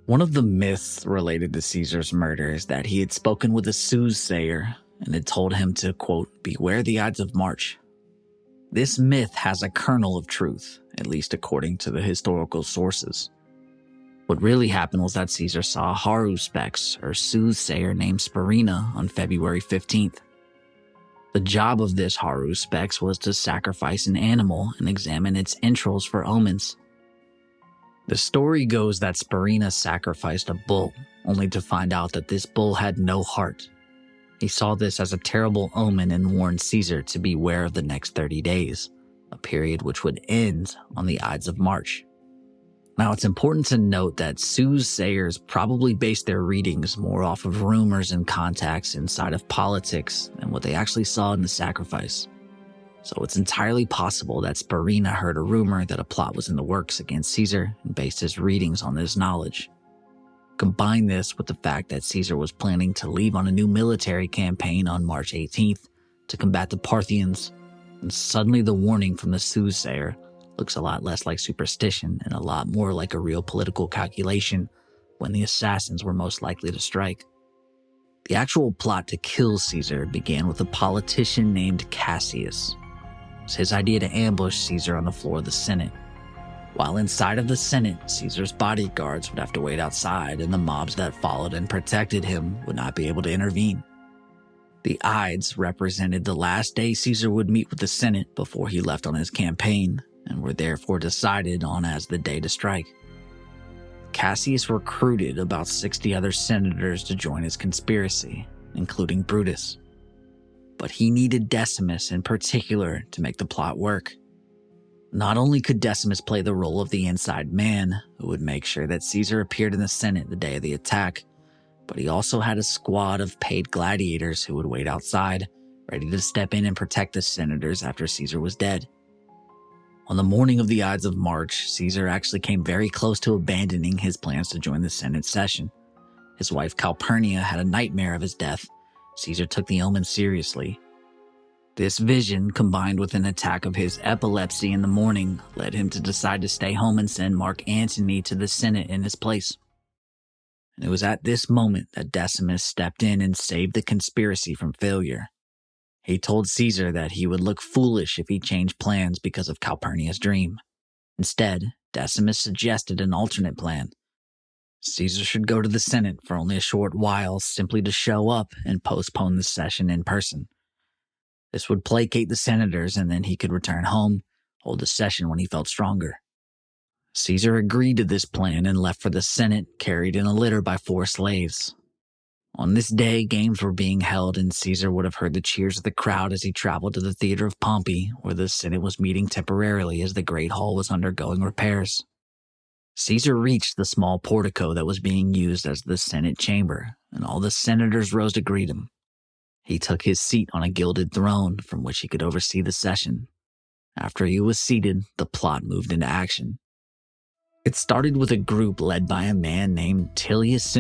One of the myths related to Caesar's murder is that he had spoken with a soothsayer and had told him to, quote, beware the Ides of March. This myth has a kernel of truth, at least according to the historical sources. What really happened was that Caesar saw a haruspex, or soothsayer named Spurinna, on February 15th. The job of this haruspex was to sacrifice an animal and examine its entrails for omens. The story goes that Spurinna sacrificed a bull, only to find out that this bull had no heart. He saw this as a terrible omen and warned Caesar to beware of the next 30 days, a period which would end on the Ides of March. Now, it's important to note that soothsayers probably based their readings more off of rumors and contacts inside of politics than what they actually saw in the sacrifice. So it's entirely possible that Spurinna heard a rumor that a plot was in the works against Caesar and based his readings on this knowledge. Combine this with the fact that Caesar was planning to leave on a new military campaign on March 18th to combat the Parthians, and suddenly the warning from the soothsayer looks a lot less like superstition and a lot more like a real political calculation when the assassins were most likely to strike. The actual plot to kill Caesar began with a politician named Cassius. It was his idea to ambush Caesar on the floor of the Senate. While inside of the Senate, Caesar's bodyguards would have to wait outside, and the mobs that followed and protected him would not be able to intervene. The Ides represented the last day Caesar would meet with the Senate before he left on his campaign, and were therefore decided on as the day to strike. Cassius recruited about 60 other senators to join his conspiracy, including Brutus. But he needed Decimus in particular to make the plot work. Not only could Decimus play the role of the inside man who would make sure that Caesar appeared in the Senate the day of the attack, but he also had a squad of paid gladiators who would wait outside, ready to step in and protect the senators after Caesar was dead. On the morning of the Ides of March, Caesar actually came very close to abandoning his plans to join the Senate session. His wife Calpurnia had a nightmare of his death. Caesar took the omen seriously. This vision, combined with an attack of his epilepsy in the morning, led him to decide to stay home and send Mark Antony to the Senate in his place. And it was at this moment that Decimus stepped in and saved the conspiracy from failure. He told Caesar that he would look foolish if he changed plans because of Calpurnia's dream. Instead, Decimus suggested an alternate plan. Caesar should go to the Senate for only a short while simply to show up and postpone the session in person. This would placate the senators, and then he could return home, hold the session when he felt stronger. Caesar agreed to this plan and left for the Senate, carried in a litter by 4 slaves. On this day, games were being held, and Caesar would have heard the cheers of the crowd as he traveled to the Theater of Pompey, where the Senate was meeting temporarily as the Great Hall was undergoing repairs. Caesar reached the small portico that was being used as the Senate chamber, and all the senators rose to greet him. He took his seat on a gilded throne from which he could oversee the session. After he was seated, the plot moved into action. It started with a group led by a man named Julius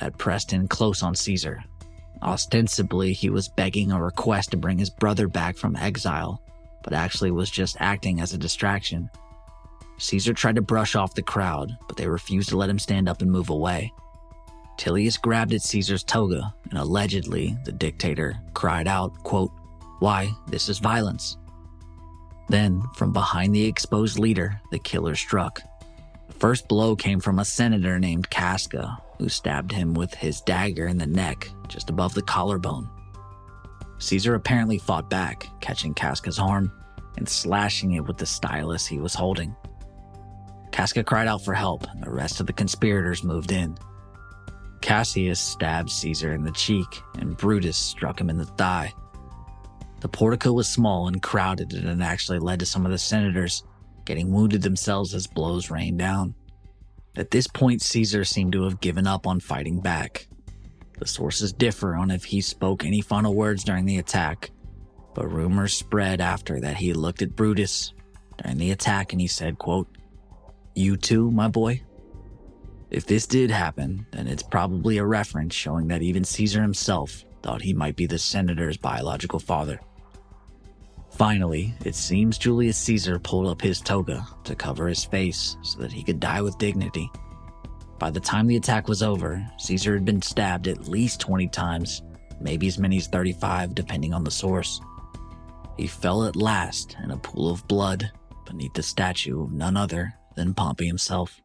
that pressed in close on Caesar. Ostensibly, he was begging a request to bring his brother back from exile, but actually was just acting as a distraction. Caesar tried to brush off the crowd, but they refused to let him stand up and move away. Julius grabbed at Caesar's toga, and allegedly, the dictator cried out, quote, "Why, this is violence." Then, from behind the exposed leader, the killer struck. The first blow came from a senator named Casca, who stabbed him with his dagger in the neck, just above the collarbone. Caesar apparently fought back, catching Casca's arm and slashing it with the stylus he was holding. Casca cried out for help, and the rest of the conspirators moved in. Cassius stabbed Caesar in the cheek, and Brutus struck him in the thigh. The portico was small and crowded, and it actually led to some of the senators getting wounded themselves as blows rained down. At this point, Caesar seemed to have given up on fighting back. The sources differ on if he spoke any final words during the attack, but rumors spread after that he looked at Brutus during the attack and he said, quote, "You too, my boy?" If this did happen, then it's probably a reference showing that even Caesar himself thought he might be the senator's biological father. Finally, it seems Julius Caesar pulled up his toga to cover his face so that he could die with dignity. By the time the attack was over, Caesar had been stabbed at least 20 times, maybe as many as 35 depending on the source. He fell at last in a pool of blood beneath the statue of none other than Pompey himself.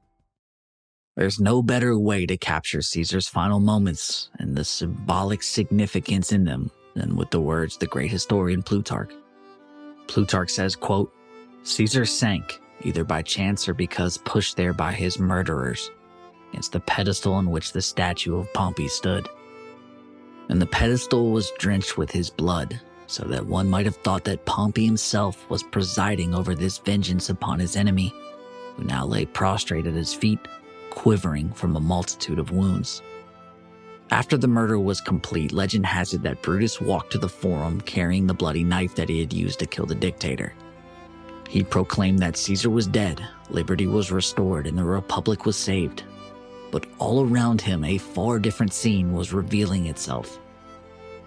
There's no better way to capture Caesar's final moments and the symbolic significance in them than with the words the great historian Plutarch. Plutarch says, quote, "Caesar sank, either by chance or because pushed there by his murderers, against the pedestal on which the statue of Pompey stood. And the pedestal was drenched with his blood, so that one might have thought that Pompey himself was presiding over this vengeance upon his enemy, who now lay prostrate at his feet, quivering from a multitude of wounds." After the murder was complete, legend has it that Brutus walked to the Forum carrying the bloody knife that he had used to kill the dictator. He proclaimed that Caesar was dead, liberty was restored, and the Republic was saved. But all around him, a far different scene was revealing itself.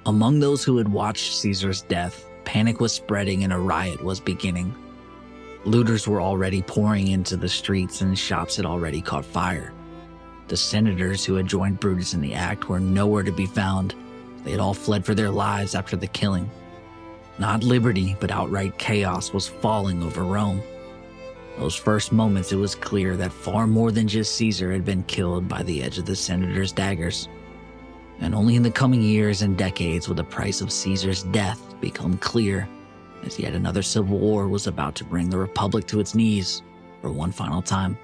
Among those who had watched Caesar's death, panic was spreading and a riot was beginning. Looters were already pouring into the streets and shops had already caught fire. The senators who had joined Brutus in the act were nowhere to be found. They had all fled for their lives after the killing. Not liberty, but outright chaos was falling over Rome. Those first moments, it was clear that far more than just Caesar had been killed by the edge of the senators' daggers. And only in the coming years and decades would the price of Caesar's death become clear, as yet another civil war was about to bring the Republic to its knees for one final time.